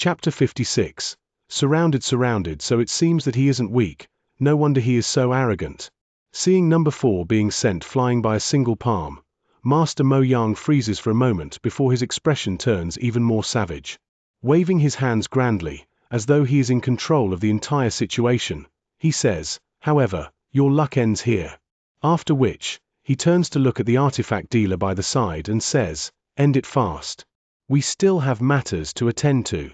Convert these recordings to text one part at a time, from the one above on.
Chapter 56. Surrounded, so it seems that he isn't weak. No wonder he is so arrogant. Seeing number 4 being sent flying by a single palm, Master Mo Yang freezes for a moment before his expression turns even more savage. Waving his hands grandly, as though he is in control of the entire situation, he says, "However, your luck ends here." After which, he turns to look at the artifact dealer by the side and says, "End it fast. We still have matters to attend to."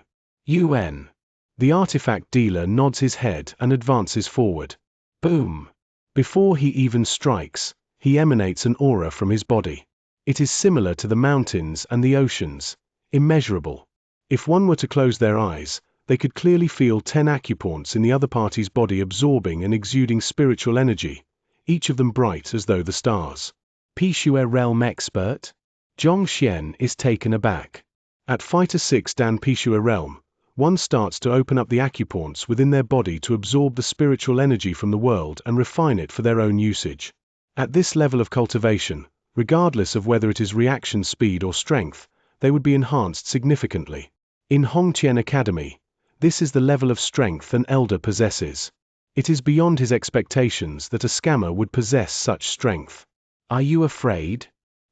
UN. The artifact dealer nods his head and advances forward. Boom. Before he even strikes, he emanates an aura from his body. It is similar to the mountains and the oceans, immeasurable. If one were to close their eyes, they could clearly feel 10 acupoints in the other party's body absorbing and exuding spiritual energy, each of them bright as though the stars. Pishue Realm Expert? Xianxia is taken aback. At Fighter 6 Dan Pishue Realm, one starts to open up the acupoints within their body to absorb the spiritual energy from the world and refine it for their own usage. At this level of cultivation, regardless of whether it is reaction speed or strength, they would be enhanced significantly. In Hongqian Academy, this is the level of strength an elder possesses. It is beyond his expectations that a scammer would possess such strength. Are you afraid?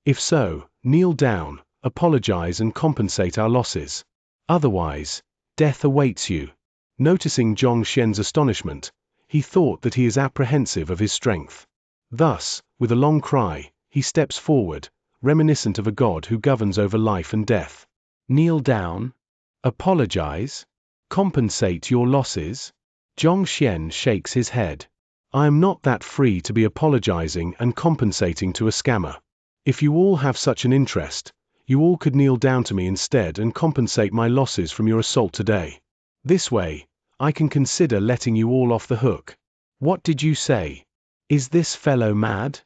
If so, kneel down, apologize and compensate our losses. Otherwise, death awaits you. Noticing Xianxia's astonishment, he thought that he is apprehensive of his strength. Thus, with a long cry, he steps forward, reminiscent of a god who governs over life and death. Kneel down? Apologize? Compensate your losses? Xianxia shakes his head. I am not that free to be apologizing and compensating to a scammer. If you all have such an interest, you all could kneel down to me instead and compensate my losses from your assault today. This way, I can consider letting you all off the hook. What did you say? Is this fellow mad?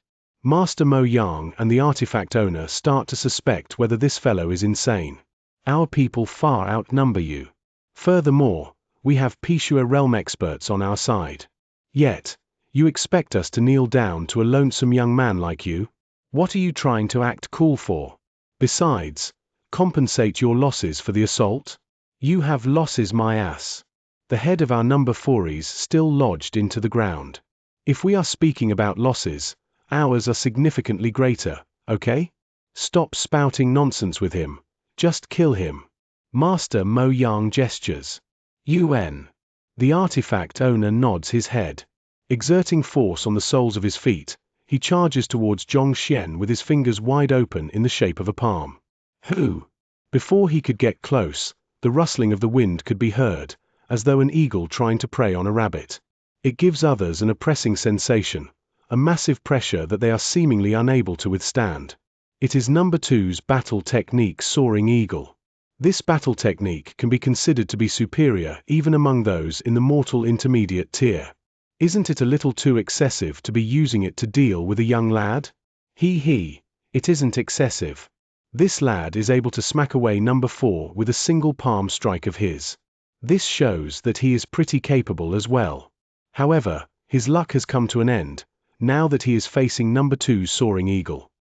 Master Mo Yang and the artifact owner start to suspect whether this fellow is insane. Our people far outnumber you. Furthermore, we have Pishue Realm experts on our side. Yet, you expect us to kneel down to a lonesome young man like you? What are you trying to act cool for? Besides, compensate your losses for the assault? You have losses my ass. The head of our number 4 is still lodged into the ground. If we are speaking about losses, ours are significantly greater, okay? Stop spouting nonsense with him. Just kill him. Master Mo Yang gestures. UN. The artifact owner nods his head. Exerting force on the soles of his feet, he charges towards Xianxia with his fingers wide open in the shape of a palm. Who? Before he could get close, the rustling of the wind could be heard, as though an eagle trying to prey on a rabbit. It gives others an oppressing sensation, a massive pressure that they are seemingly unable to withstand. It is number 2's battle technique Soaring Eagle. This battle technique can be considered to be superior even among those in the mortal intermediate tier. Isn't it a little too excessive to be using it to deal with a young lad? It isn't excessive. This lad is able to smack away number 4 with a single palm strike of his. This shows that he is pretty capable as well. However, his luck has come to an end, now that he is facing number 2's Soaring Eagle.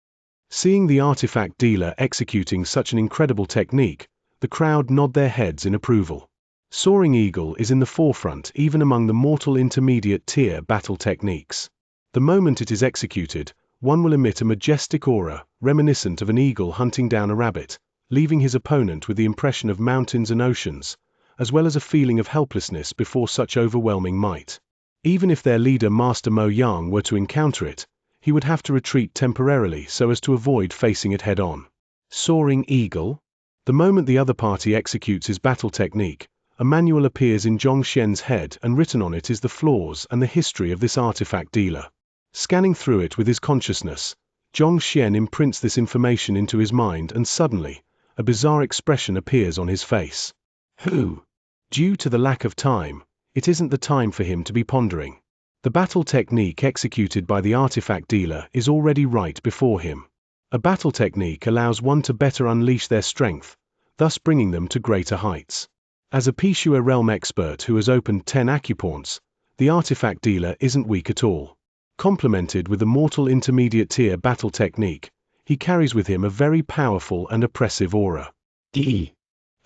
Seeing the artifact dealer executing such an incredible technique, the crowd nod their heads in approval. Soaring Eagle is in the forefront even among the mortal intermediate tier battle techniques. The moment it is executed, one will emit a majestic aura, reminiscent of an eagle hunting down a rabbit, leaving his opponent with the impression of mountains and oceans, as well as a feeling of helplessness before such overwhelming might. Even if their leader Master Mo Yang were to encounter it, he would have to retreat temporarily so as to avoid facing it head-on. Soaring Eagle? The moment the other party executes his battle technique, a manual appears in Xianxia's head and written on it is the flaws and the history of this artifact dealer. Scanning through it with his consciousness, Xianxia imprints this information into his mind and suddenly, a bizarre expression appears on his face. Who? Due to the lack of time, it isn't the time for him to be pondering. The battle technique executed by the artifact dealer is already right before him. A battle technique allows one to better unleash their strength, thus bringing them to greater heights. As a Pishue Realm expert who has opened 10 acupoints, the artifact dealer isn't weak at all. Complemented with the mortal intermediate tier battle technique, he carries with him a very powerful and oppressive aura.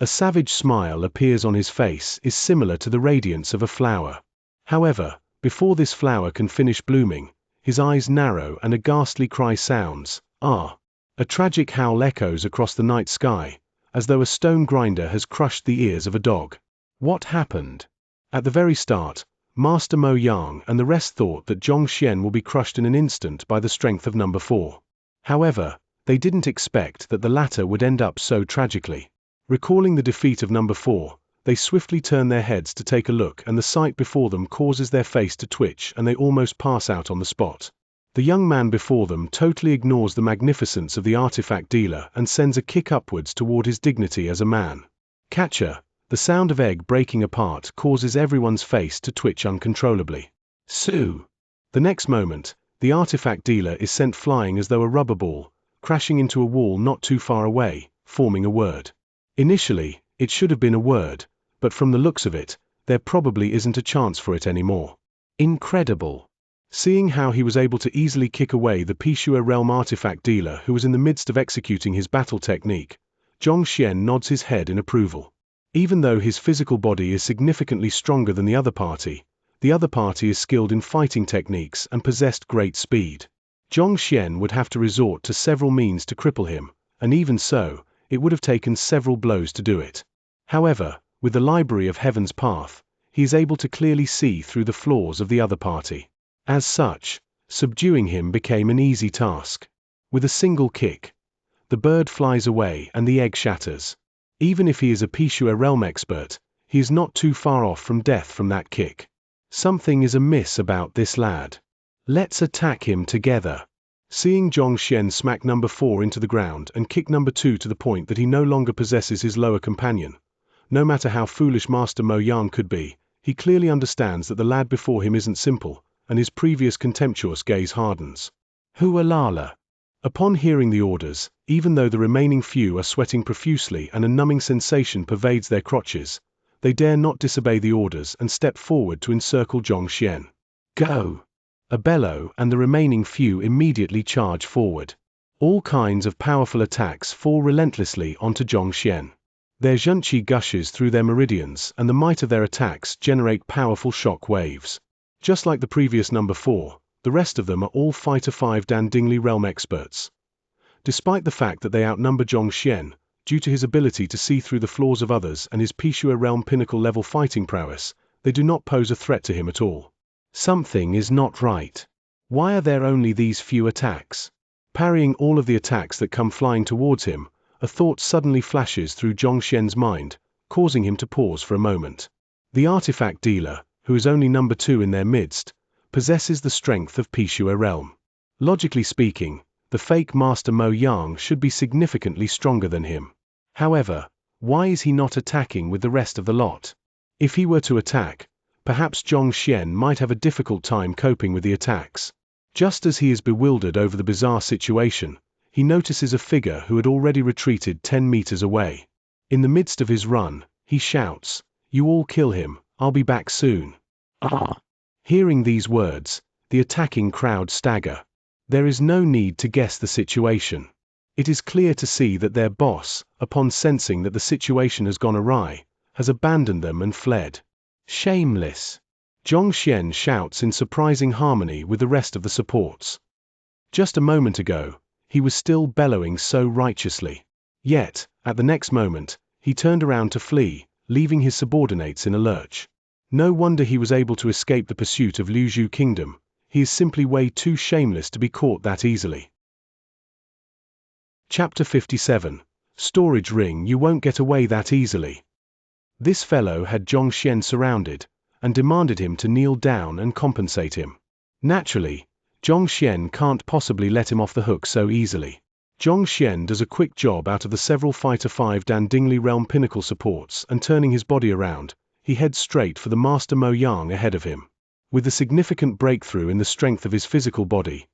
A savage smile appears on his face, is similar to the radiance of a flower. However, before this flower can finish blooming, his eyes narrow and a ghastly cry sounds. Ah! A tragic howl echoes across the night sky, as though a stone grinder has crushed the ears of a dog. What happened? At the very start, Master Mo Yang and the rest thought that Xianxia will be crushed in an instant by the strength of number 4. However, they didn't expect that the latter would end up so tragically. Recalling the defeat of number 4, they swiftly turn their heads to take a look, and the sight before them causes their face to twitch and they almost pass out on the spot. The young man before them totally ignores the magnificence of the artifact dealer and sends a kick upwards toward his dignity as a man. Catcher! The sound of egg breaking apart causes everyone's face to twitch uncontrollably. Sue! The next moment, the artifact dealer is sent flying as though a rubber ball, crashing into a wall not too far away, forming a word. Initially, it should have been a word, but from the looks of it, there probably isn't a chance for it anymore. Incredible! Seeing how he was able to easily kick away the Pishua realm artifact dealer who was in the midst of executing his battle technique, Xianxia nods his head in approval. Even though his physical body is significantly stronger than the other party is skilled in fighting techniques and possessed great speed. Xianxia would have to resort to several means to cripple him, and even so, it would have taken several blows to do it. However, with the Library of Heaven's Path, he is able to clearly see through the flaws of the other party. As such, subduing him became an easy task. With a single kick, the bird flies away and the egg shatters. Even if he is a Pishua realm expert, he is not too far off from death from that kick. Something is amiss about this lad. Let's attack him together. Seeing Xianxia smack number 4 into the ground and kick number 2 to the point that he no longer possesses his lower companion, no matter how foolish Master Mo Yang could be, he clearly understands that the lad before him isn't simple, and his previous contemptuous gaze hardens. Hualala! Upon hearing the orders, even though the remaining few are sweating profusely and a numbing sensation pervades their crotches, they dare not disobey the orders and step forward to encircle Xianxia. Go! A bellow and the remaining few immediately charge forward. All kinds of powerful attacks fall relentlessly onto Xianxia. Their Xianxia gushes through their meridians and the might of their attacks generate powerful shock waves. Just like the previous number 4, the rest of them are all Fighter 5 Dandingli realm experts. Despite the fact that they outnumber Xianxia, due to his ability to see through the flaws of others and his Pishua realm pinnacle level fighting prowess, they do not pose a threat to him at all. Something is not right. Why are there only these few attacks? Parrying all of the attacks that come flying towards him, a thought suddenly flashes through Xianxia's mind, causing him to pause for a moment. The artifact dealer, who is only number 2 in their midst, possesses the strength of Pishua realm. Logically speaking, the fake Master Mo Yang should be significantly stronger than him. However, why is he not attacking with the rest of the lot? If he were to attack, perhaps Xianxia might have a difficult time coping with the attacks. Just as he is bewildered over the bizarre situation, he notices a figure who had already retreated 10 meters away. In the midst of his run, he shouts, "You all kill him, I'll be back soon." Ah! Hearing these words, the attacking crowd stagger. There is no need to guess the situation. It is clear to see that their boss, upon sensing that the situation has gone awry, has abandoned them and fled. Shameless! Xianxia shouts in surprising harmony with the rest of the supports. Just a moment ago, he was still bellowing so righteously. Yet, at the next moment, he turned around to flee, leaving his subordinates in a lurch. No wonder he was able to escape the pursuit of Liuzhu Kingdom. He is simply way too shameless to be caught that easily. Chapter 57. Storage Ring. You won't get away that easily. This fellow had Xianxia surrounded, and demanded him to kneel down and compensate him. Naturally, Xianxia can't possibly let him off the hook so easily. Xianxia does a quick job out of the several Fighter 5 Dandingli realm pinnacle supports and turning his body around, he heads straight for the Master Mo Yang ahead of him. With a significant breakthrough in the strength of his physical body,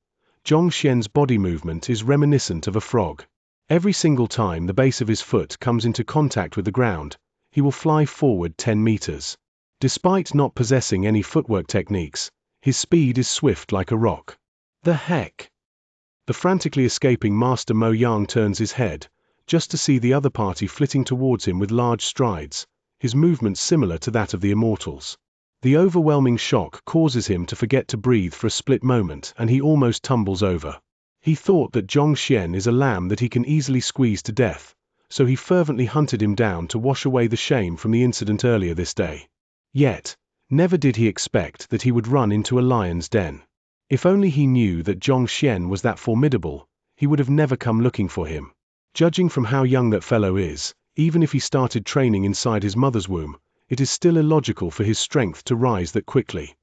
Xianxia's body movement is reminiscent of a frog. Every single time the base of his foot comes into contact with the ground, he will fly forward 10 meters. Despite not possessing any footwork techniques, his speed is swift like a rock. The heck? The frantically escaping Master Mo Yang turns his head, just to see the other party flitting towards him with large strides, his movements similar to that of the immortals. The overwhelming shock causes him to forget to breathe for a split moment, and he almost tumbles over. He thought that Xianxia is a lamb that he can easily squeeze to death, so he fervently hunted him down to wash away the shame from the incident earlier this day. Yet, never did he expect that he would run into a lion's den. If only he knew that Xianxia was that formidable, he would have never come looking for him. Judging from how young that fellow is, even if he started training inside his mother's womb, it is still illogical for his strength to rise that quickly.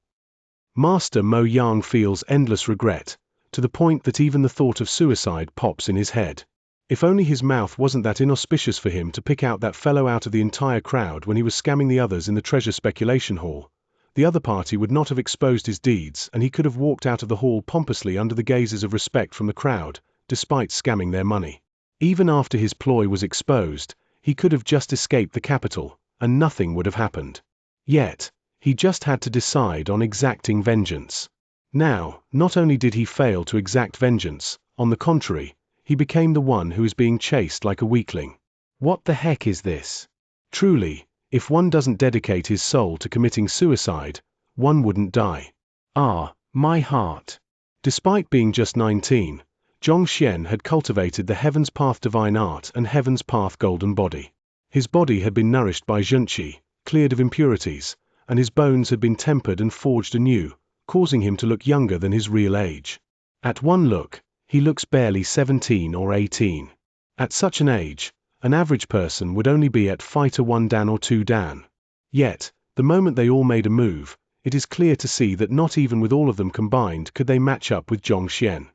Master Mo Yang feels endless regret, to the point that even the thought of suicide pops in his head. If only his mouth wasn't that inauspicious for him to pick out that fellow out of the entire crowd when he was scamming the others in the treasure speculation hall, the other party would not have exposed his deeds, and he could have walked out of the hall pompously under the gazes of respect from the crowd, despite scamming their money. Even after his ploy was exposed, he could have just escaped the capital, and nothing would have happened. Yet, he just had to decide on exacting vengeance. Now, not only did he fail to exact vengeance, on the contrary, he became the one who is being chased like a weakling. What the heck is this? Truly, if one doesn't dedicate his soul to committing suicide, one wouldn't die. Ah, my heart. Despite being just 19, Xianxia had cultivated the Heaven's Path Divine Art and Heaven's Path Golden Body. His body had been nourished by Xianxia, cleared of impurities, and his bones had been tempered and forged anew, causing him to look younger than his real age. At one look, he looks barely 17 or 18. At such an age, an average person would only be at Fighter 1 Dan or 2 Dan. Yet, the moment they all made a move, it is clear to see that not even with all of them combined could they match up with Xianxia.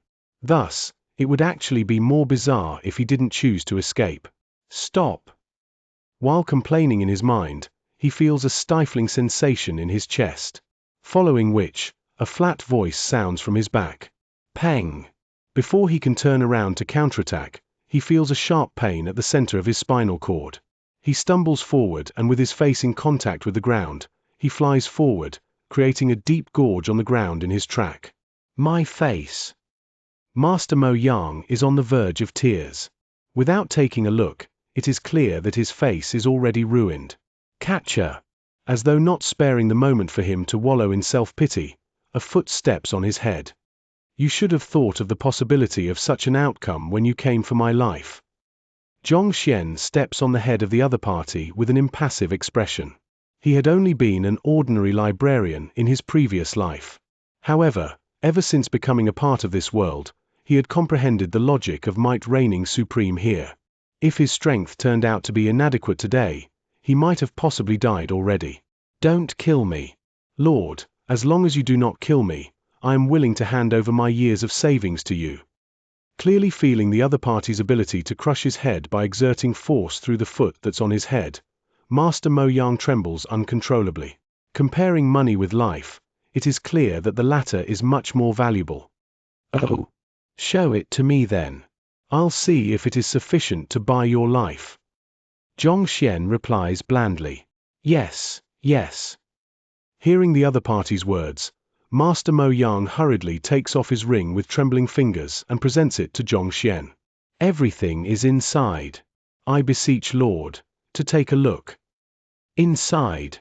Thus, it would actually be more bizarre if he didn't choose to escape. Stop! While complaining in his mind, he feels a stifling sensation in his chest. Following which, a flat voice sounds from his back. Pang! Before he can turn around to counterattack, he feels a sharp pain at the center of his spinal cord. He stumbles forward and with his face in contact with the ground, he flies forward, creating a deep gorge on the ground in his track. My face! Master Mo Yang is on the verge of tears. Without taking a look, it is clear that his face is already ruined. Catcher! As though not sparing the moment for him to wallow in self-pity, a foot steps on his head. You should have thought of the possibility of such an outcome when you came for my life. Xianxia steps on the head of the other party with an impassive expression. He had only been an ordinary librarian in his previous life. However, ever since becoming a part of this world, he had comprehended the logic of might reigning supreme here. If his strength turned out to be inadequate today, he might have possibly died already. Don't kill me. Lord, as long as you do not kill me, I am willing to hand over my years of savings to you. Clearly feeling the other party's ability to crush his head by exerting force through the foot that's on his head, Master Mo Yang trembles uncontrollably. Comparing money with life, it is clear that the latter is much more valuable. Oh, show it to me then. I'll see if it is sufficient to buy your life. Xianxia replies blandly. Yes, yes. Hearing the other party's words, Master Mo Yang hurriedly takes off his ring with trembling fingers and presents it to Xianxia. Everything is inside. I beseech Lord, to take a look. Inside.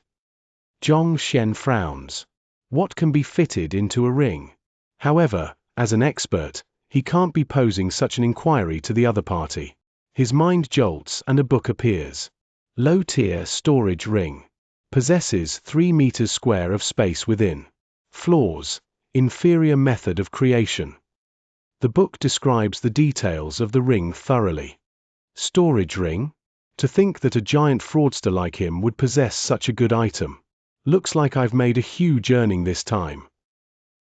Xianxia frowns. What can be fitted into a ring? However, as an expert, he can't be posing such an inquiry to the other party. His mind jolts and a book appears. Low-tier storage ring. Possesses 3 meters square of space within. Flaws. Inferior method of creation. The book describes the details of the ring thoroughly. Storage ring? To think that a giant fraudster like him would possess such a good item. Looks like I've made a huge earning this time.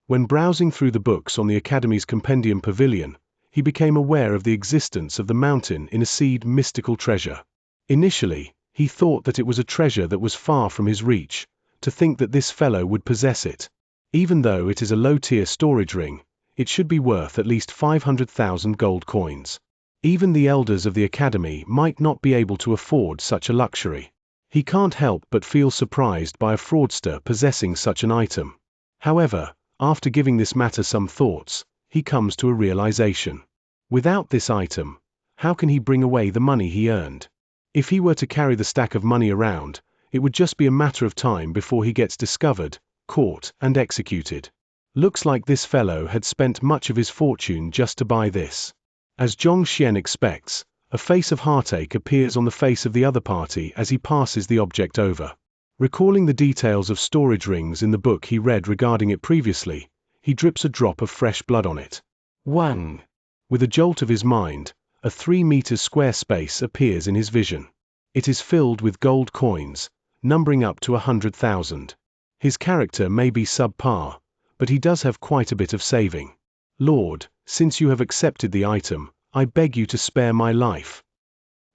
When browsing through the books on the Academy's Compendium Pavilion, he became aware of the existence of the mountain in a seed mystical treasure. Initially, he thought that it was a treasure that was far from his reach, to think that this fellow would possess it. Even though it is a low-tier storage ring, it should be worth at least 500,000 gold coins. Even the elders of the Academy might not be able to afford such a luxury. He can't help but feel surprised by a fraudster possessing such an item. However, after giving this matter some thoughts, he comes to a realization. Without this item, How can he bring away the money he earned? If he were to carry the stack of money around, it would just be a matter of time before he gets discovered, caught, and executed. Looks like this fellow had spent much of his fortune just to buy this. As Xianxia expects, a face of heartache appears on the face of the other party as he passes the object over. Recalling the details of storage rings in the book he read regarding it previously, he drips a drop of fresh blood on it. Wang! With a jolt of his mind, a 3 meters square space appears in his vision. It is filled with gold coins, numbering up to 100,000. His character may be subpar, but he does have quite a bit of saving. Lord, since you have accepted the item, I beg you to spare my life.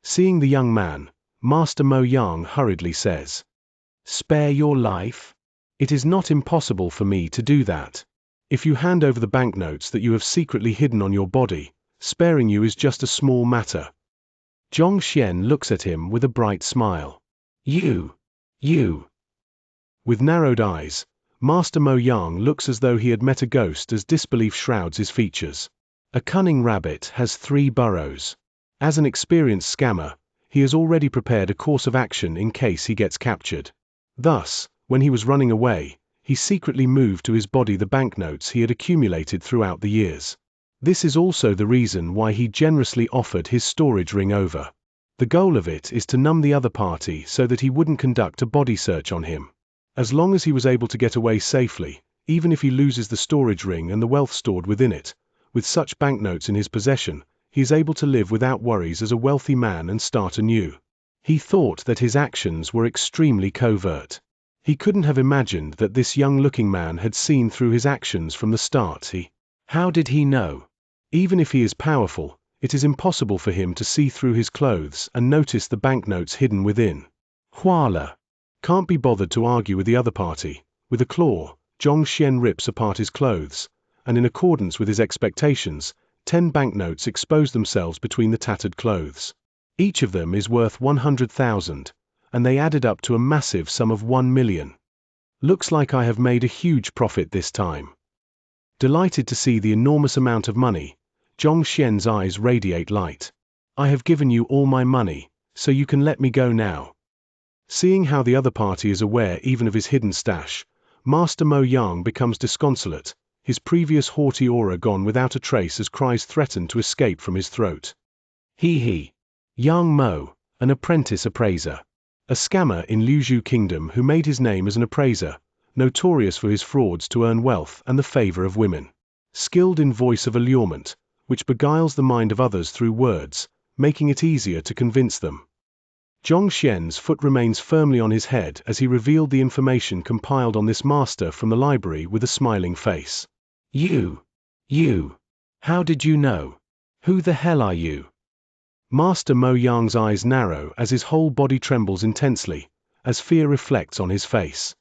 Seeing the young man, Master Mo Yang hurriedly says, "Spare your life? It is not impossible for me to do that. If you hand over the banknotes that you have secretly hidden on your body, sparing you is just a small matter." Xianxia looks at him with a bright smile. You. With narrowed eyes, Master Mo Yang looks as though he had met a ghost as disbelief shrouds his features. A cunning rabbit has 3 burrows. As an experienced scammer, he has already prepared a course of action in case he gets captured. Thus, when he was running away, he secretly moved to his body the banknotes he had accumulated throughout the years. This is also the reason why he generously offered his storage ring over. The goal of it is to numb the other party so that he wouldn't conduct a body search on him. As long as he was able to get away safely, even if he loses the storage ring and the wealth stored within it, with such banknotes in his possession, he is able to live without worries as a wealthy man and start anew. He thought that his actions were extremely covert. He couldn't have imagined that this young-looking man had seen through his actions from the start. How did he know? Even if he is powerful, it is impossible for him to see through his clothes and notice the banknotes hidden within. Huala. Can't be bothered to argue with the other party. With a claw, Xianxia rips apart his clothes, and in accordance with his expectations, 10 banknotes expose themselves between the tattered clothes. Each of them is worth 100,000, and they added up to a massive sum of 1 million. Looks like I have made a huge profit this time. Delighted to see the enormous amount of money, Xianxia's eyes radiate light. I have given you all my money, so you can let me go now. Seeing how the other party is aware even of his hidden stash, Master Mo Yang becomes disconsolate, his previous haughty aura gone without a trace as cries threaten to escape from his throat. He. Yang Mo, an apprentice appraiser. A scammer in Liuzhu Kingdom who made his name as an appraiser, notorious for his frauds to earn wealth and the favor of women. Skilled in voice of allurement, which beguiles the mind of others through words, making it easier to convince them. Xianxia's foot remains firmly on his head as he revealed the information compiled on this master from the library with a smiling face. You. How did you know? Who the hell are you? Master Mo Yang's eyes narrow as his whole body trembles intensely, as fear reflects on his face.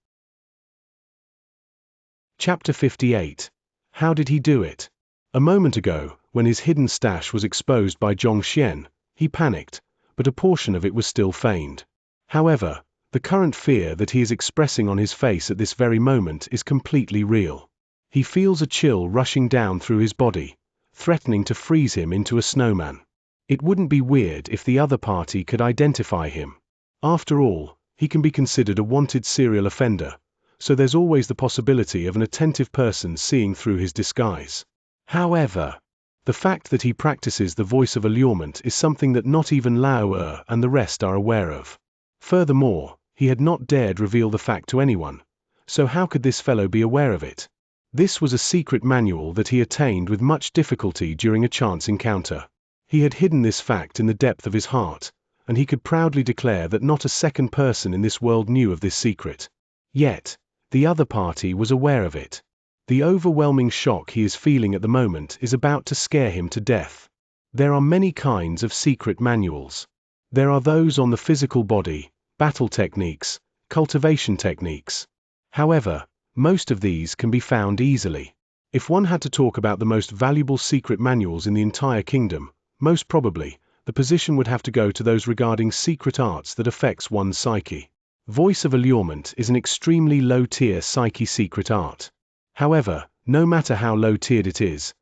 Chapter 58. How did he do it? A moment ago, when his hidden stash was exposed by Xianxia, he panicked, but a portion of it was still feigned. However, the current fear that he is expressing on his face at this very moment is completely real. He feels a chill rushing down through his body, threatening to freeze him into a snowman. It wouldn't be weird if the other party could identify him. After all, he can be considered a wanted serial offender, so there's always the possibility of an attentive person seeing through his disguise. However, the fact that he practices the voice of allurement is something that not even Lao and the rest are aware of. Furthermore, he had not dared reveal the fact to anyone, so how could this fellow be aware of it? This was a secret manual that he attained with much difficulty during a chance encounter. He had hidden this fact in the depth of his heart, and he could proudly declare that not a second person in this world knew of this secret. Yet, the other party was aware of it. The overwhelming shock he is feeling at the moment is about to scare him to death. There are many kinds of secret manuals. There are those on the physical body, battle techniques, cultivation techniques. However, most of these can be found easily. If one had to talk about the most valuable secret manuals in the entire kingdom, most probably, the position would have to go to those regarding secret arts that affects one's psyche. Voice of allurement is an extremely low-tier psyche secret art. However, no matter how low-tiered it is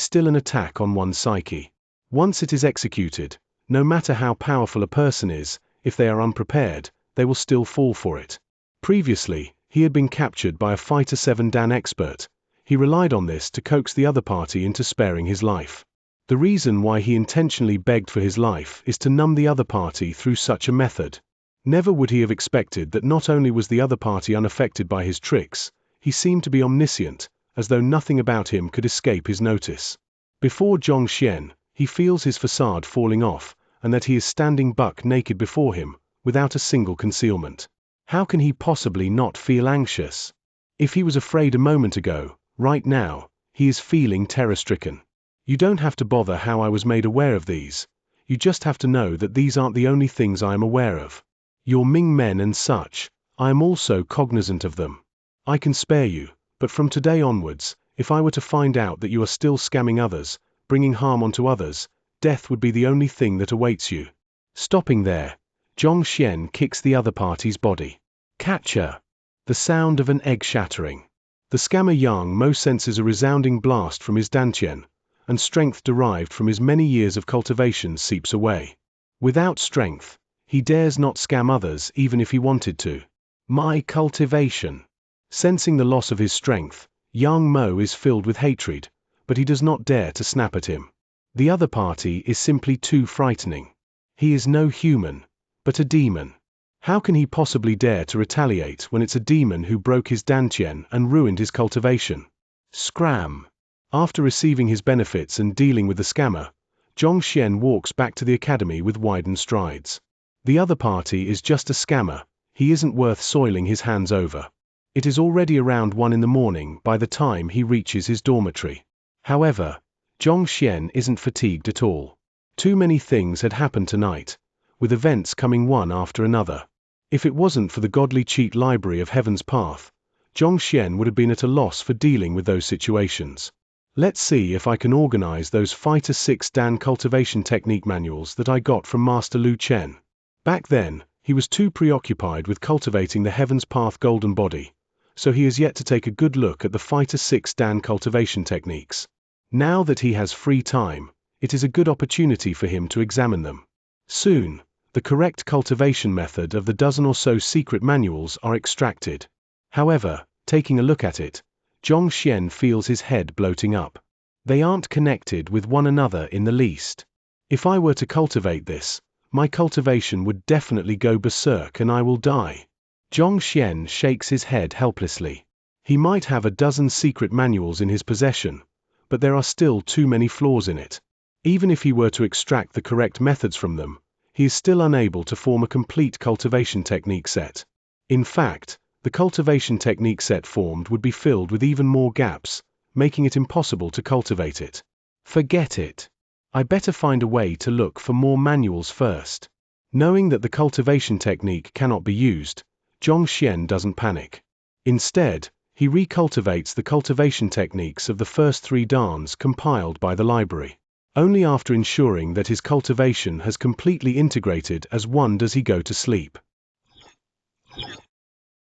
still an attack on one's psyche. Once it is executed, no matter how powerful a person is, if they are unprepared, they will still fall for it. Previously, he had been captured by a Fighter 7 Dan expert. He relied on this to coax the other party into sparing his life. The reason why he intentionally begged for his life is to numb the other party through such a method. Never would he have expected that not only was the other party unaffected by his tricks, he seemed to be omniscient, as though nothing about him could escape his notice. Before Xianxia, he feels his facade falling off, and that he is standing buck naked before him, without a single concealment. How can he possibly not feel anxious? If he was afraid a moment ago, right now, he is feeling terror-stricken. You don't have to bother how I was made aware of these. You just have to know that these aren't the only things I am aware of. Your Ming men and such, I am also cognizant of them. I can spare you, but from today onwards, if I were to find out that you are still scamming others, bringing harm onto others, death would be the only thing that awaits you. Stopping there, Xianxia kicks the other party's body. Catcher! The sound of an egg shattering. The scammer Yang Mo senses a resounding blast from his dantian, and strength derived from his many years of cultivation seeps away. Without strength, he dares not scam others even if he wanted to. My cultivation! Sensing the loss of his strength, Yang Mo is filled with hatred, but he does not dare to snap at him. The other party is simply too frightening. He is no human, but a demon. How can he possibly dare to retaliate when it's a demon who broke his dantian and ruined his cultivation? Scram! After receiving his benefits and dealing with the scammer, Xianxia walks back to the academy with widened strides. The other party is just a scammer, he isn't worth soiling his hands over. It is already around 1 in the morning by the time he reaches his dormitory. However, Xianxia isn't fatigued at all. Too many things had happened tonight, with events coming one after another. If it wasn't for the godly cheat library of Heaven's Path, Xianxia would have been at a loss for dealing with those situations. Let's see if I can organize those Fighter 6 Dan cultivation technique manuals that I got from Master Lu Chen. Back then, he was too preoccupied with cultivating the Heaven's Path golden body, so he has yet to take a good look at the Fighter 6 Dan cultivation techniques. Now that he has free time, it is a good opportunity for him to examine them. Soon, the correct cultivation method of the dozen or so secret manuals are extracted. However, taking a look at it, Xianxia feels his head bloating up. They aren't connected with one another in the least. If I were to cultivate this, my cultivation would definitely go berserk and I will die. Xianxia shakes his head helplessly. He might have a dozen secret manuals in his possession, but there are still too many flaws in it. Even if he were to extract the correct methods from them, he is still unable to form a complete cultivation technique set. In fact, the cultivation technique set formed would be filled with even more gaps, making it impossible to cultivate it. Forget it. I better find a way to look for more manuals first. Knowing that the cultivation technique cannot be used, Xianxia doesn't panic. Instead, he recultivates the cultivation techniques of the first 3 dans compiled by the library. Only after ensuring that his cultivation has completely integrated as one does he go to sleep.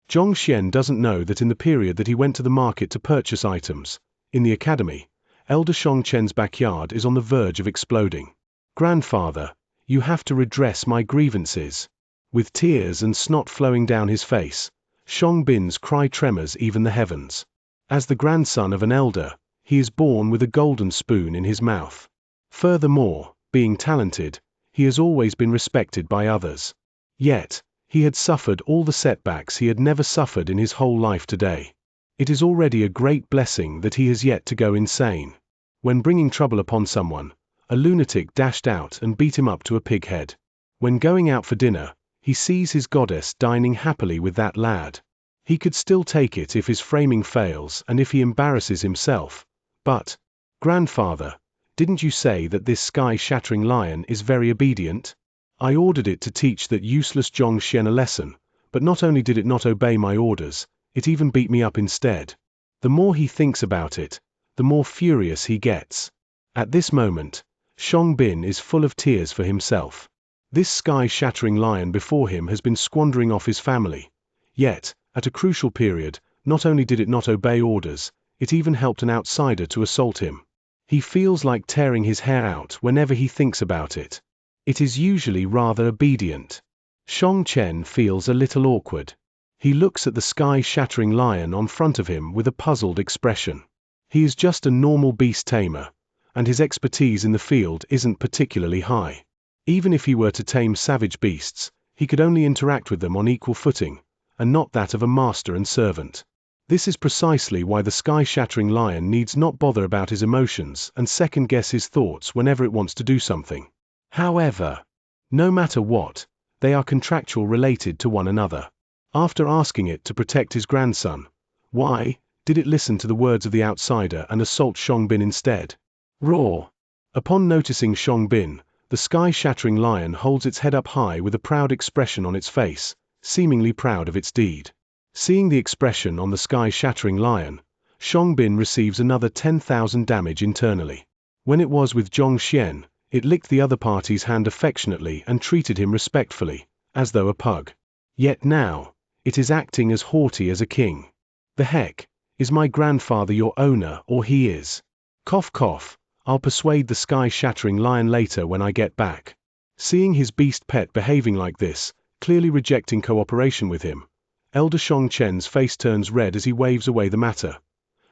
Xianxia doesn't know that in the period that he went to the market to purchase items, in the academy, Elder Xianxia's backyard is on the verge of exploding. Grandfather, you have to redress my grievances. With tears and snot flowing down his face, Xiangbin's cry tremors even the heavens. As the grandson of an elder, he is born with a golden spoon in his mouth. Furthermore, being talented, he has always been respected by others. Yet, he had suffered all the setbacks he had never suffered in his whole life today. It is already a great blessing that he has yet to go insane. When bringing trouble upon someone, a lunatic dashed out and beat him up to a pig head. When going out for dinner, he sees his goddess dining happily with that lad. He could still take it if his framing fails and if he embarrasses himself. But, grandfather, didn't you say that this sky-shattering lion is very obedient? I ordered it to teach that useless Xianxia a lesson, but not only did it not obey my orders, it even beat me up instead. The more he thinks about it, the more furious he gets. At this moment, Xiangbin is full of tears for himself. This sky-shattering lion before him has been squandering off his family. Yet, at a crucial period, not only did it not obey orders, it even helped an outsider to assault him. He feels like tearing his hair out whenever he thinks about it. It is usually rather obedient. Xianxia feels a little awkward. He looks at the sky-shattering lion on front of him with a puzzled expression. He is just a normal beast tamer, and his expertise in the field isn't particularly high. Even if he were to tame savage beasts, he could only interact with them on equal footing, and not that of a master and servant. This is precisely why the sky-shattering lion needs not bother about his emotions and second-guess his thoughts whenever it wants to do something. However, no matter what, they are contractual related to one another. After asking it to protect his grandson, why did it listen to the words of the outsider and assault Xiangbin instead? Roar! Upon noticing Xiangbin, the sky-shattering lion holds its head up high with a proud expression on its face, seemingly proud of its deed. Seeing the expression on the sky-shattering lion, Xiangbin receives another 10,000 damage internally. When it was with Xianxia, it licked the other party's hand affectionately and treated him respectfully, as though a pug. Yet now, it is acting as haughty as a king. The heck, is my grandfather your owner or he is? Cough cough, I'll persuade the sky-shattering lion later when I get back. Seeing his beast pet behaving like this, clearly rejecting cooperation with him, Elder Xianxia's face turns red as he waves away the matter.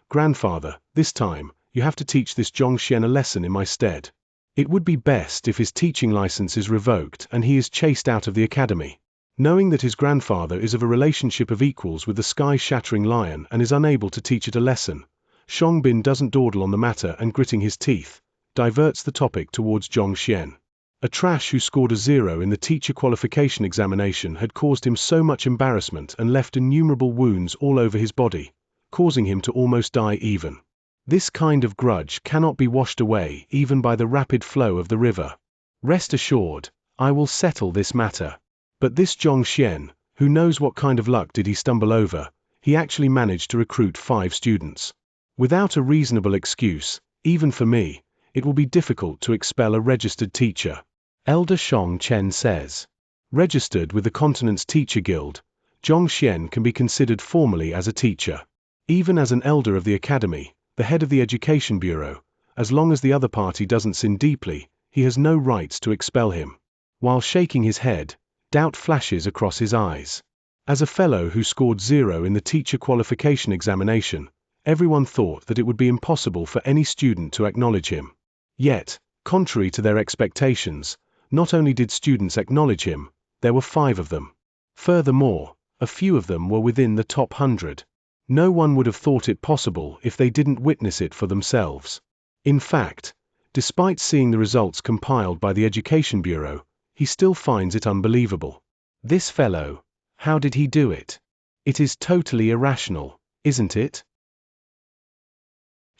Grandfather, this time, you have to teach this Xianxia a lesson in my stead. It would be best if his teaching license is revoked and he is chased out of the academy. Knowing that his grandfather is of a relationship of equals with the sky-shattering lion and is unable to teach it a lesson, Xiangbin doesn't dawdle on the matter and, gritting his teeth, diverts the topic towards Xianxia. A trash who scored a 0 in the teacher qualification examination had caused him so much embarrassment and left innumerable wounds all over his body, causing him to almost die even. This kind of grudge cannot be washed away even by the rapid flow of the river. Rest assured, I will settle this matter. But this Xianxia, who knows what kind of luck did he stumble over, he actually managed to recruit 5 students. Without a reasonable excuse, even for me, it will be difficult to expel a registered teacher. Elder Xianxia says. Registered with the continent's teacher guild, Xianxia can be considered formally as a teacher. Even as an elder of the academy, the head of the education bureau, as long as the other party doesn't sin deeply, he has no rights to expel him. While shaking his head, doubt flashes across his eyes. As a fellow who scored 0 in the teacher qualification examination, everyone thought that it would be impossible for any student to acknowledge him. Yet, contrary to their expectations, not only did students acknowledge him, there were 5 of them. Furthermore, a few of them were within the top 100. No one would have thought it possible if they didn't witness it for themselves. In fact, despite seeing the results compiled by the Education Bureau, he still finds it unbelievable. This fellow, how did he do it? It is totally irrational, isn't it?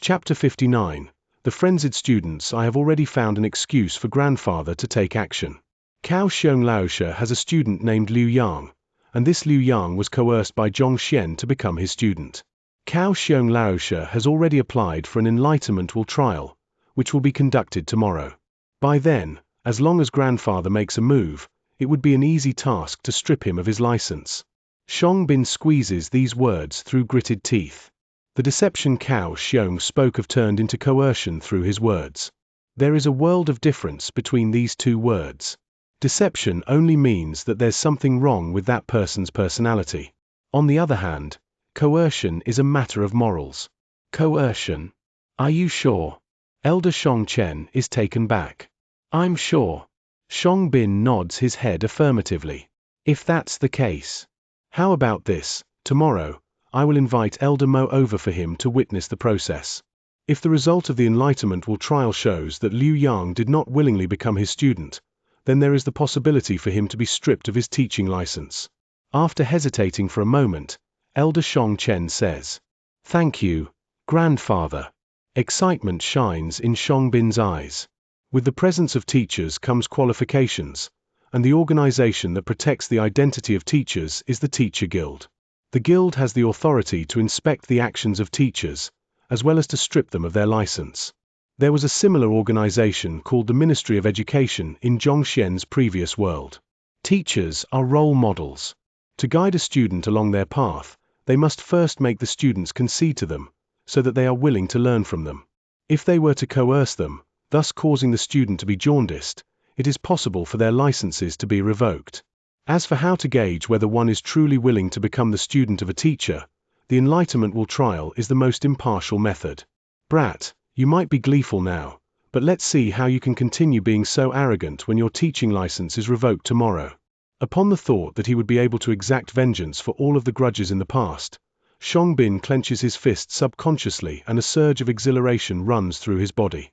Chapter 59. The frenzied students. I have already found an excuse for grandfather to take action. Cao Xianxia has a student named Liu Yang, and this Liu Yang was coerced by Xianxia to become his student. Cao Xianxia has already applied for an enlightenmental trial, which will be conducted tomorrow. By then, as long as grandfather makes a move, it would be an easy task to strip him of his license. Xiangbin squeezes these words through gritted teeth. The deception Cao Xiang spoke of turned into coercion through his words. There is a world of difference between these two words. Deception only means that there's something wrong with that person's personality. On the other hand, coercion is a matter of morals. Coercion? Are you sure? Elder Xianxia is taken back. I'm sure. Xiangbin nods his head affirmatively. If that's the case, how about this? Tomorrow, I will invite Elder Mo over for him to witness the process. If the result of the enlightenmental trial shows that Liu Yang did not willingly become his student, then there is the possibility for him to be stripped of his teaching license. After hesitating for a moment, Elder Xianxia says, "Thank you, grandfather." Excitement shines in Xiangbin's eyes. With the presence of teachers comes qualifications, and the organization that protects the identity of teachers is the Teacher Guild. The guild has the authority to inspect the actions of teachers, as well as to strip them of their license. There was a similar organization called the Ministry of Education in Xianxia's previous world. Teachers are role models. To guide a student along their path, they must first make the students concede to them, so that they are willing to learn from them. If they were to coerce them, thus causing the student to be jaundiced, it is possible for their licenses to be revoked. As for how to gauge whether one is truly willing to become the student of a teacher, the enlightenment trial is the most impartial method. Brat, you might be gleeful now, but let's see how you can continue being so arrogant when your teaching license is revoked tomorrow. Upon the thought that he would be able to exact vengeance for all of the grudges in the past, Xianxia clenches his fist subconsciously and a surge of exhilaration runs through his body.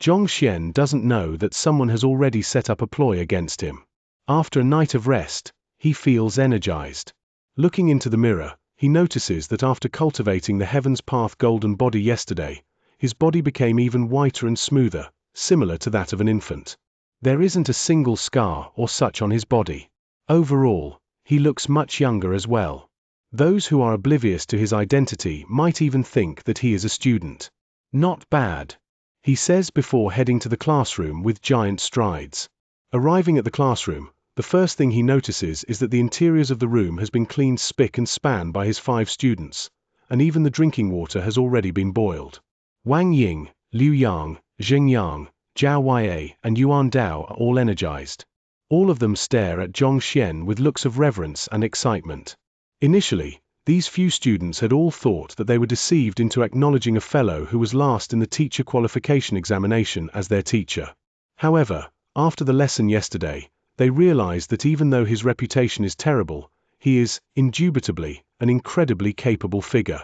Xianxia doesn't know that someone has already set up a ploy against him. After a night of rest, he feels energized. Looking into the mirror, he notices that after cultivating the Heaven's Path golden body yesterday, his body became even whiter and smoother, similar to that of an infant. There isn't a single scar or such on his body. Overall, he looks much younger as well. Those who are oblivious to his identity might even think that he is a student. Not bad, he says before heading to the classroom with giant strides. Arriving at the classroom, the first thing he notices is that the interiors of the room has been cleaned spick and span by his 5 students, and even the drinking water has already been boiled. Wang Ying, Liu Yang, Xianxia, Zhao Yue, and Yuan Dao are all energized. All of them stare at Xianxia with looks of reverence and excitement. Initially, these few students had all thought that they were deceived into acknowledging a fellow who was last in the teacher qualification examination as their teacher. However, after the lesson yesterday, they realized that even though his reputation is terrible, he is, indubitably, an incredibly capable figure.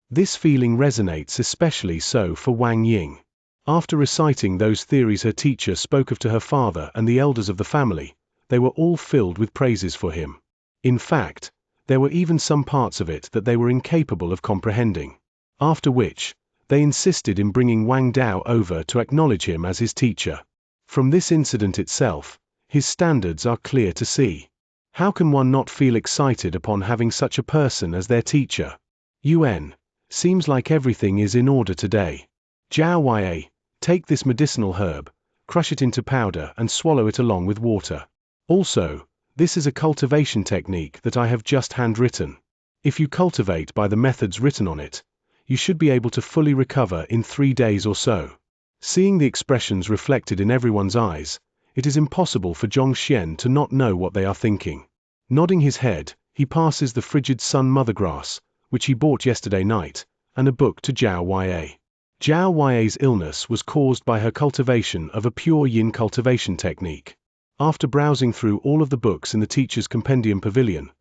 This feeling resonates especially so for Wang Ying. After reciting those theories her teacher spoke of to her father and the elders of the family, they were all filled with praises for him. In fact, there were even some parts of it that they were incapable of comprehending. After which, they insisted in bringing Wang Dao over to acknowledge him as his teacher. From this incident itself, his standards are clear to see. How can one not feel excited upon having such a person as their teacher? UN, seems like everything is in order today. Zhao Yue, take this medicinal herb, crush it into powder and swallow it along with water. Also, this is a cultivation technique that I have just handwritten. If you cultivate by the methods written on it, you should be able to fully recover in 3 days or so. Seeing the expressions reflected in everyone's eyes, it is impossible for Xianxia to not know what they are thinking. Nodding his head, he passes the frigid sun mothergrass, which he bought yesterday night, and a book to Zhao Yue. Zhao Yue's illness was caused by her cultivation of a pure yin cultivation technique. After browsing through all of the books in the teacher's compendium pavilion,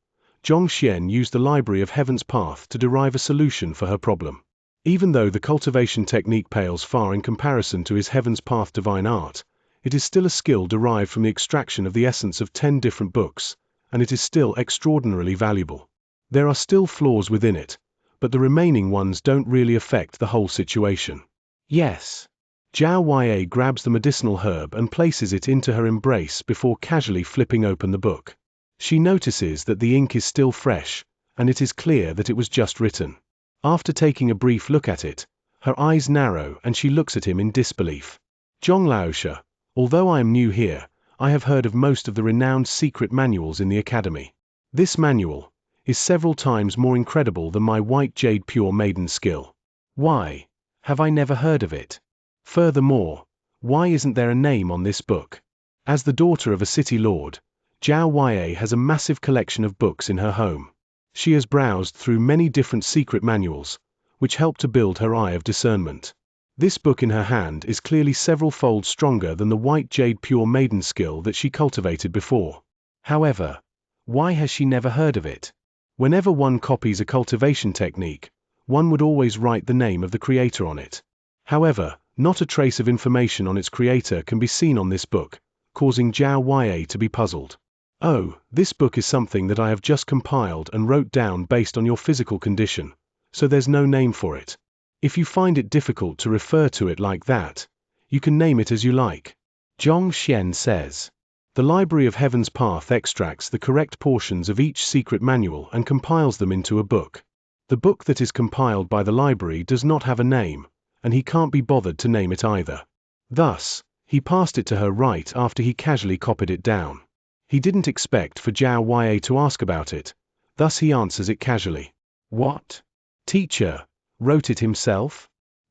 Xianxia used the Library of Heaven's Path to derive a solution for her problem. Even though the cultivation technique pales far in comparison to his Heaven's Path divine art, it is still a skill derived from the extraction of the essence of 10 different books, and it is still extraordinarily valuable. There are still flaws within it, but the remaining ones don't really affect the whole situation. Yes. Zhao Yue grabs the medicinal herb and places it into her embrace before casually flipping open the book. She notices that the ink is still fresh, and it is clear that it was just written. After taking a brief look at it, her eyes narrow and she looks at him in disbelief. Zhonglaosha, although I am new here, I have heard of most of the renowned secret manuals in the academy. This manual is several times more incredible than my white jade pure maiden skill. Why have I never heard of it? Furthermore, why isn't there a name on this book? As the daughter of a city lord, Zhao Yue has a massive collection of books in her home. She has browsed through many different secret manuals, which help to build her eye of discernment. This book in her hand is clearly several fold stronger than the white jade pure maiden skill that she cultivated before. However, why has she never heard of it? Whenever one copies a cultivation technique, one would always write the name of the creator on it. However, not a trace of information on its creator can be seen on this book, causing Zhao Yue to be puzzled. Oh, this book is something that I have just compiled and wrote down based on your physical condition, so there's no name for it. If you find it difficult to refer to it like that, you can name it as you like. Xianxia says. The Library of Heaven's Path extracts the correct portions of each secret manual and compiles them into a book. The book that is compiled by the library does not have a name, and he can't be bothered to name it either. Thus, he passed it to her right after he casually copied it down. He didn't expect for Zhao Yue to ask about it, thus he answers it casually. What? Teacher, wrote it himself?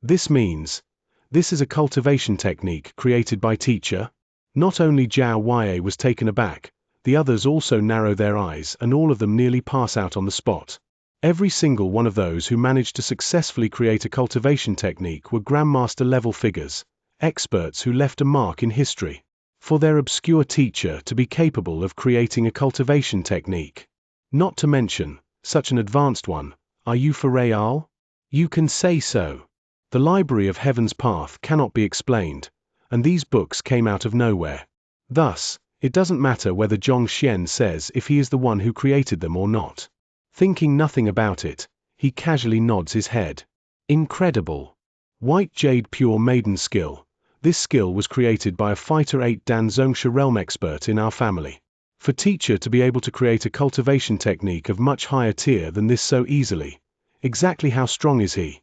This means, this is a cultivation technique created by teacher? Not only Zhao Wei was taken aback, the others also narrow their eyes and all of them nearly pass out on the spot. Every single one of those who managed to successfully create a cultivation technique were grandmaster-level figures, experts who left a mark in history. For their obscure teacher to be capable of creating a cultivation technique, not to mention, such an advanced one, are you for real? You can say so. The Library of Heaven's Path cannot be explained, and these books came out of nowhere. Thus, it doesn't matter whether Xianxia says if he is the one who created them or not. Thinking nothing about it, he casually nods his head. Incredible. White Jade Pure Maiden Skill. This skill was created by a Fighter 8 Dan Xianxia realm expert in our family. For teacher to be able to create a cultivation technique of much higher tier than this so easily, exactly how strong is he?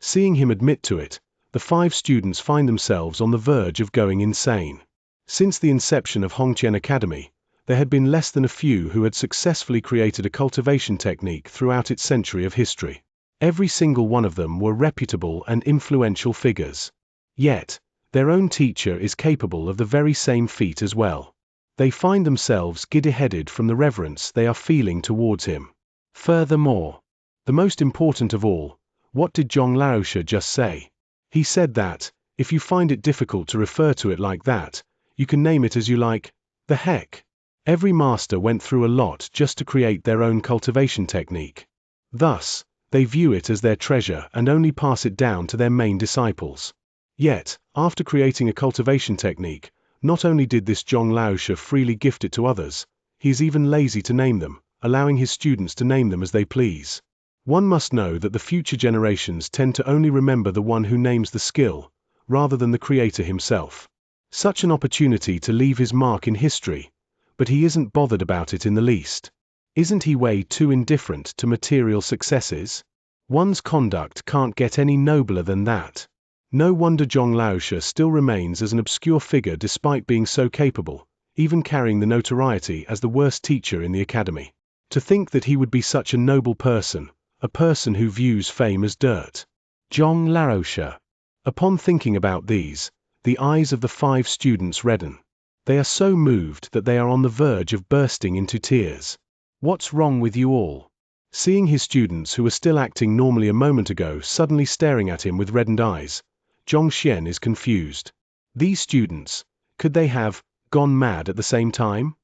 Seeing him admit to it, the 5 students find themselves on the verge of going insane. Since the inception of Hongqian Academy, there had been less than a few who had successfully created a cultivation technique throughout its century of history. Every single one of them were reputable and influential figures. Yet, their own teacher is capable of the very same feat as well. They find themselves giddy-headed from the reverence they are feeling towards him. Furthermore, the most important of all, what did Zhong Laoshe just say? He said that, if you find it difficult to refer to it like that, you can name it as you like. The heck? Every master went through a lot just to create their own cultivation technique. Thus, they view it as their treasure and only pass it down to their main disciples. Yet, after creating a cultivation technique, not only did this Zhong Laoshe freely gift it to others, he is even lazy to name them, allowing his students to name them as they please. One must know that the future generations tend to only remember the one who names the skill, rather than the creator himself. Such an opportunity to leave his mark in history, but he isn't bothered about it in the least. Isn't he way too indifferent to material successes? One's conduct can't get any nobler than that. No wonder Zhong Laoshe still remains as an obscure figure despite being so capable, even carrying the notoriety as the worst teacher in the academy. To think that he would be such a noble person, a person who views fame as dirt. Zhong Laoshe. Upon thinking about these, the eyes of the 5 students redden. They are so moved that they are on the verge of bursting into tears. What's wrong with you all? Seeing his students who were still acting normally a moment ago suddenly staring at him with reddened eyes, Zhongxian is confused. These students, could they have gone mad at the same time?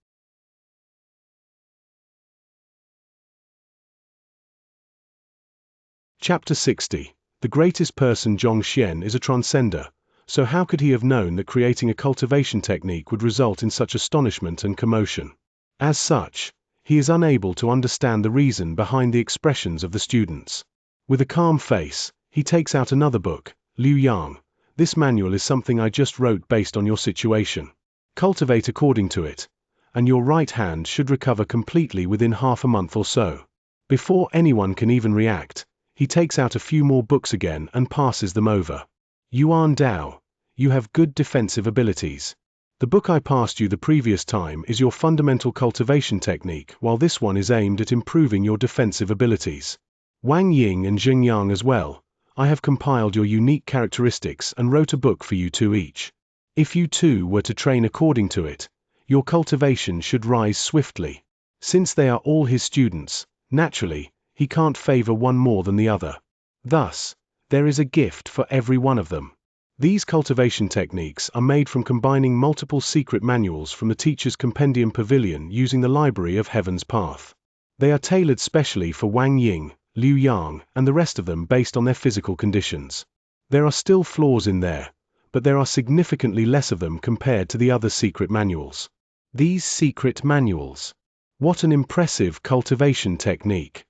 Chapter 60. The greatest person Zhongxian is a transcender, so how could he have known that creating a cultivation technique would result in such astonishment and commotion? As such, he is unable to understand the reason behind the expressions of the students. With a calm face, he takes out another book. Liu Yang, this manual is something I just wrote based on your situation. Cultivate according to it, and your right hand should recover completely within half a month or so. Before anyone can even react, he takes out a few more books again and passes them over. Yuan Dao, you have good defensive abilities. The book I passed you the previous time is your fundamental cultivation technique, while this one is aimed at improving your defensive abilities. Wang Ying and Xingyang as well. I have compiled your unique characteristics and wrote a book for you two each. If you two were to train according to it, your cultivation should rise swiftly. Since they are all his students, naturally, he can't favor one more than the other. Thus, there is a gift for every one of them. These cultivation techniques are made from combining multiple secret manuals from the teacher's compendium pavilion using the Library of Heaven's Path. They are tailored specially for Wang Ying, Liu Yang, and the rest of them based on their physical conditions. There are still flaws in there, but there are significantly less of them compared to the other secret manuals. These secret manuals. What an impressive cultivation technique.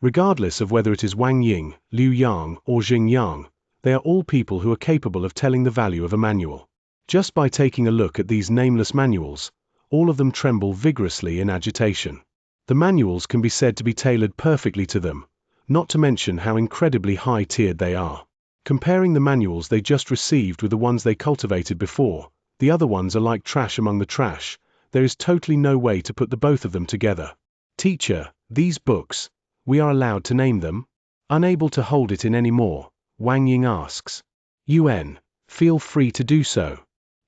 Regardless of whether it is Wang Ying, Liu Yang, or Xingyang, they are all people who are capable of telling the value of a manual. Just by taking a look at these nameless manuals, all of them tremble vigorously in agitation. The manuals can be said to be tailored perfectly to them, not to mention how incredibly high-tiered they are. Comparing the manuals they just received with the ones they cultivated before, the other ones are like trash among the trash. There is totally no way to put the both of them together. Teacher, these books, we are allowed to name them? Unable to hold it in any more, Wang Ying asks. Yuan, feel free to do so.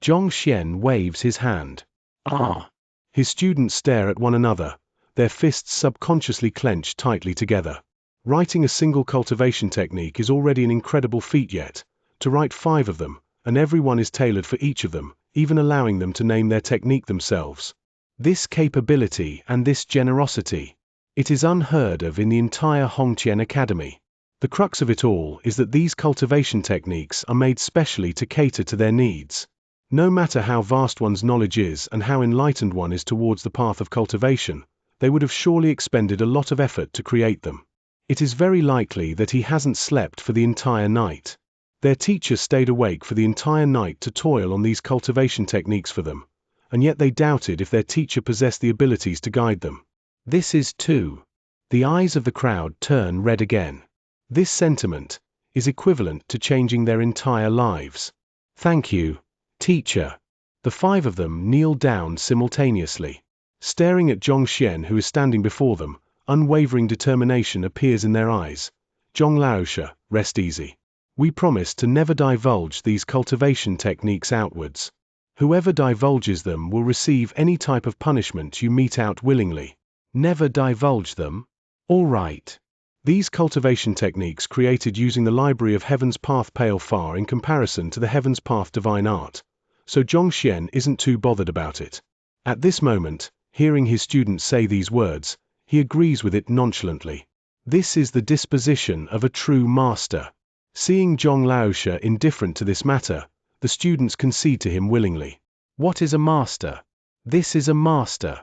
Zhongxian waves his hand. Ah. His students stare at one another, their fists subconsciously clenched tightly together. Writing a single cultivation technique is already an incredible feat, yet to write 5 of them, and every one is tailored for each of them, even allowing them to name their technique themselves. This capability and this generosity, it is unheard of in the entire Hongqian Academy. The crux of it all is that these cultivation techniques are made specially to cater to their needs. No matter how vast one's knowledge is and how enlightened one is towards the path of cultivation, they would have surely expended a lot of effort to create them. It is very likely that he hasn't slept for the entire night. Their teacher stayed awake for the entire night to toil on these cultivation techniques for them, and yet they doubted if their teacher possessed the abilities to guide them. This is too. The eyes of the crowd turn red again. This sentiment is equivalent to changing their entire lives. Thank you, teacher. The 5 of them kneel down simultaneously. Staring at Zhongxian, who is standing before them, unwavering determination appears in their eyes. Zhong Laoshe, rest easy. We promise to never divulge these cultivation techniques outwards. Whoever divulges them will receive any type of punishment you mete out willingly. Never divulge them? All right. These cultivation techniques created using the Library of Heaven's Path pale far in comparison to the Heaven's Path divine art, so Zhongxian isn't too bothered about it. At this moment, hearing his students say these words, he agrees with it nonchalantly. This is the disposition of a true master. Seeing Zhong Laoshe indifferent to this matter, the students concede to him willingly. What is a master? This is a master.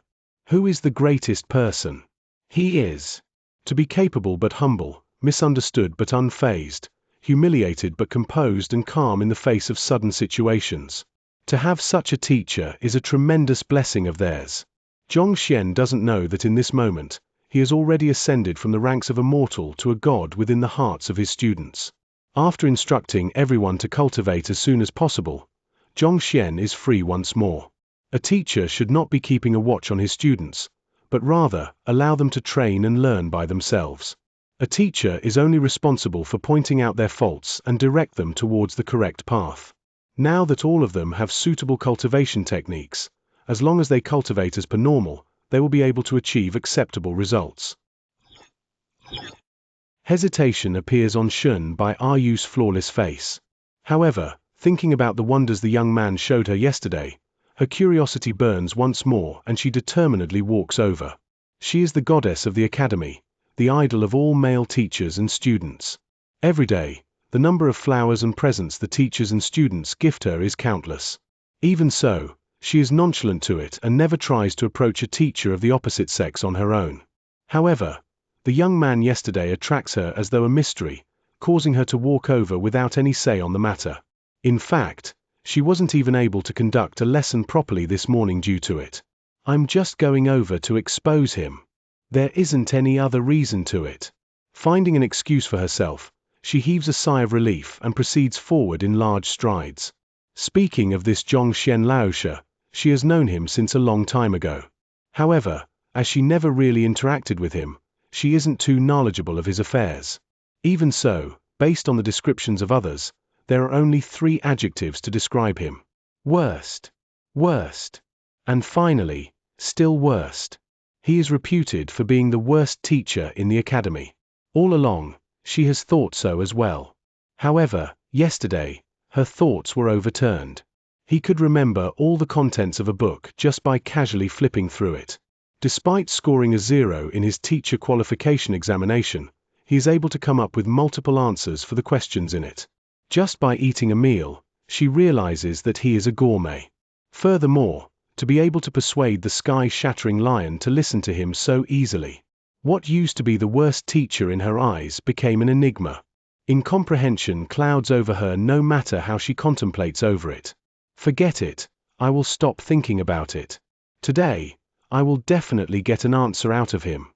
Who is the greatest person? He is. To be capable but humble, misunderstood but unfazed, humiliated but composed and calm in the face of sudden situations. To have such a teacher is a tremendous blessing of theirs. Zhongxian doesn't know that in this moment, he has already ascended from the ranks of a mortal to a god within the hearts of his students. After instructing everyone to cultivate as soon as possible, Zhongxian is free once more. A teacher should not be keeping a watch on his students, but rather allow them to train and learn by themselves. A teacher is only responsible for pointing out their faults and direct them towards the correct path. Now that all of them have suitable cultivation techniques, as long as they cultivate as per normal, they will be able to achieve acceptable results. Hesitation appears on Shun Bai Ayu's flawless face. However, thinking about the wonders the young man showed her yesterday, her curiosity burns once more and she determinedly walks over. She is the goddess of the academy, the idol of all male teachers and students. Every day, the number of flowers and presents the teachers and students gift her is countless. Even so, she is nonchalant to it and never tries to approach a teacher of the opposite sex on her own. However, the young man yesterday attracts her as though a mystery, causing her to walk over without any say on the matter. In fact, she wasn't even able to conduct a lesson properly this morning due to it. I'm just going over to expose him. There isn't any other reason to it. Finding an excuse for herself, she heaves a sigh of relief and proceeds forward in large strides. Speaking of this Zhongxian Laoshe, she has known him since a long time ago. However, as she never really interacted with him, she isn't too knowledgeable of his affairs. Even so, based on the descriptions of others, there are only 3 adjectives to describe him. Worst. Worst. And finally, still worst. He is reputed for being the worst teacher in the academy. All along, she has thought so as well. However, yesterday, her thoughts were overturned. He could remember all the contents of a book just by casually flipping through it. Despite scoring a 0 in his teacher qualification examination, he is able to come up with multiple answers for the questions in it. Just by eating a meal, she realizes that he is a gourmet. Furthermore, to be able to persuade the sky-shattering lion to listen to him so easily. What used to be the worst teacher in her eyes became an enigma. Incomprehension clouds over her no matter how she contemplates over it. Forget it, I will stop thinking about it. Today, I will definitely get an answer out of him.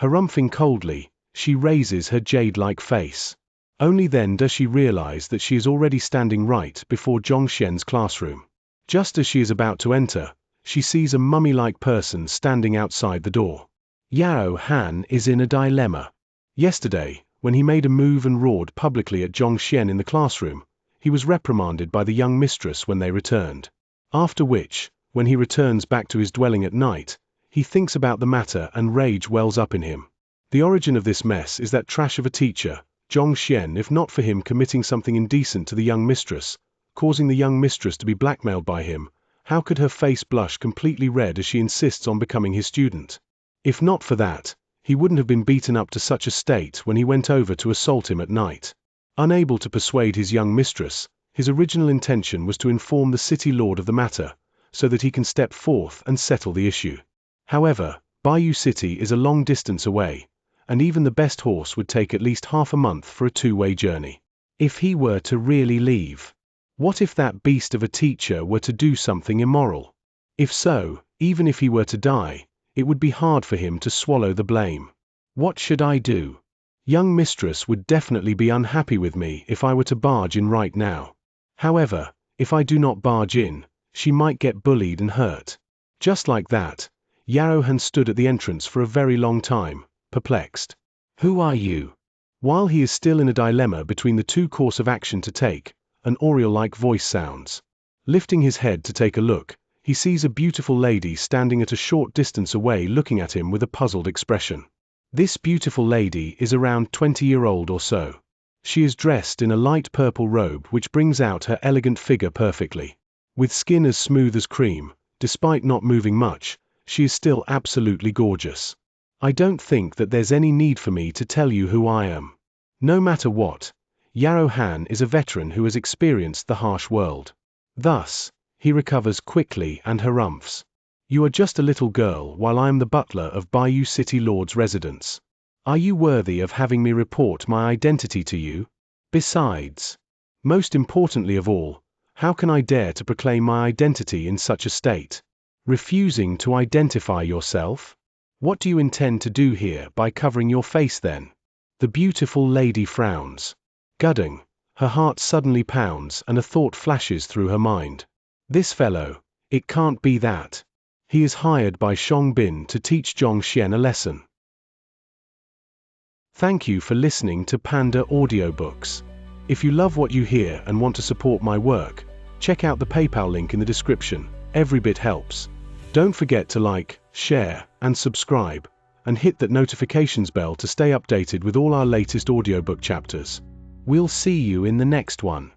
Harumphing coldly, she raises her jade-like face. Only then does she realize that she is already standing right before Zhongxian's classroom. Just as she is about to enter, she sees a mummy-like person standing outside the door. Yao Han is in a dilemma. Yesterday, when he made a move and roared publicly at Xianxia in the classroom, he was reprimanded by the young mistress when they returned. After which, when he returns back to his dwelling at night, he thinks about the matter and rage wells up in him. The origin of this mess is that trash of a teacher, Xianxia. If not for him committing something indecent to the young mistress, causing the young mistress to be blackmailed by him, how could her face blush completely red as she insists on becoming his student? If not for that, he wouldn't have been beaten up to such a state when he went over to assault him at night. Unable to persuade his young mistress, his original intention was to inform the city lord of the matter, so that he can step forth and settle the issue. However, Bayou City is a long distance away, and even the best horse would take at least half a month for a two-way journey. If he were to really leave, what if that beast of a teacher were to do something immoral? If so, even if he were to die, it would be hard for him to swallow the blame. What should I do? Young mistress would definitely be unhappy with me if I were to barge in right now. However, if I do not barge in, she might get bullied and hurt. Just like that, Yarrow Han stood at the entrance for a very long time, perplexed. Who are you? While he is still in a dilemma between the two course of action to take, an Oriole-like voice sounds. Lifting his head to take a look, he sees a beautiful lady standing at a short distance away looking at him with a puzzled expression. This beautiful lady is around 20-year-old or so. She is dressed in a light purple robe which brings out her elegant figure perfectly. With skin as smooth as cream, despite not moving much, she is still absolutely gorgeous. I don't think that there's any need for me to tell you who I am. No matter what, Yarrow Han is a veteran who has experienced the harsh world. Thus, he recovers quickly and harumphs. You are just a little girl while I am the butler of Bayou City Lord's residence. Are you worthy of having me report my identity to you? Besides, most importantly of all, how can I dare to proclaim my identity in such a state? Refusing to identify yourself? What do you intend to do here by covering your face then? The beautiful lady frowns. Gudding, her heart suddenly pounds and a thought flashes through her mind. This fellow, it can't be that. He is hired by Shong Bin to teach Xianxia a lesson. Thank you for listening to Panda Audiobooks. If you love what you hear and want to support my work, check out the PayPal link in the description. Every bit helps. Don't forget to like, share, and subscribe, and hit that notifications bell to stay updated with all our latest audiobook chapters. We'll see you in the next one.